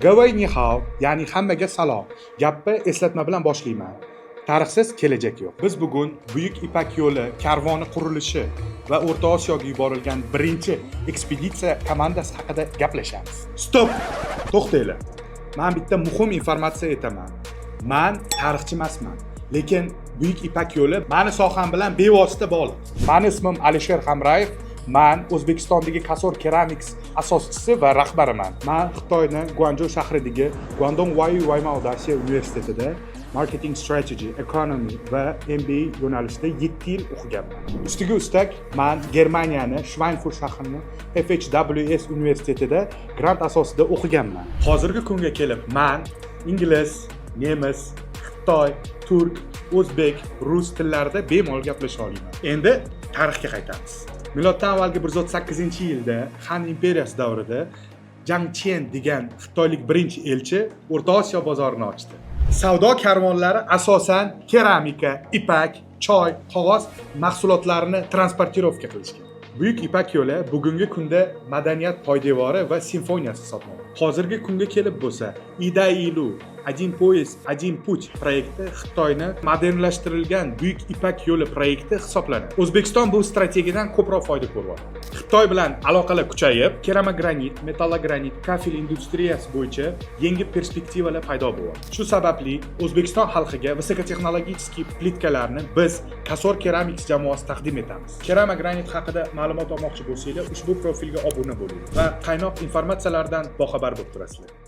Gavay ni hao, ya'ni hammaga salom. Gapni eslatma bilan boshlayman. Tarixsiz kelajak yo'q. Biz bugun Buyuk Ipak yo'li karvoni qurilishi va O'rta Osiyoga yuborilgan birinchi ekspeditsiya komandasi haqida gaplashamiz. Stop! To'xtanglar. Men bitta muhim informatsiya aytaman. Men tarixchi emasman, lekin Buyuk Ipak yo'li meni soham bilan bevosita bog'liq. Mening ismim Alisher Hamrayev. Men O'zbekistondagi Kasor Keramics asoschisi va rahbariman. Men Xitoyning Guanzhou shahridagi Guangdong Huayu Waimao Daxie universitetida Marketing Strategy, Economy va MBA yo'nalishida 7 yil o'qiganman. Ustiga ustak, men Germaniyaning Schweinfurt shahrining FHWS universitetida grant asosida o'qiganman. Hozirgi kunga kelib men ingliz, nemis, xitoy, turk, o'zbek, rus tillarida bemalol gaplasha olaman. Endi tarixga qaytamiz. Miloddan avvalgi 138-yilda Han imperiyasi davrida Jiang Qian degan xitoylik birinchi elchi O'rta Osiyo bozorini ochdi. Savdo karvonlari asosan keramika, ipak, choy, qog'oz mahsulotlarini transportirovka qilishgan. Buyuk Ipak yo'li bugungi kunda madaniyat poydevori va simfoniyasi hisoblanadi. Hozirgi kunga kelib bo'lsa, Idailu, Один поезд, один путь proyekti Xitoyning modernlashtirilgan Buyuk Ipak yo'li proyekti hisoblanadi. O'zbekiston bu strategiyadan ko'proq foyda ko'ryapti. Xitoy bilan aloqalar kuchayib, keramogranit, metallogranit, kafel industriyasi bo'yicha yangi perspektivalar paydo bo'lyapti. Shu sababli O'zbekiston xalqiga visokotexnologik plitkalarni biz Kasor Keramics jamoasi taqdim etamiz. Keramogranit haqida ma'lumot olmoqchi bo'lsangiz, ushbu profilga obuna bo'ling va qaynoq informatsiyalardan boxabar bo'lib turasizlar.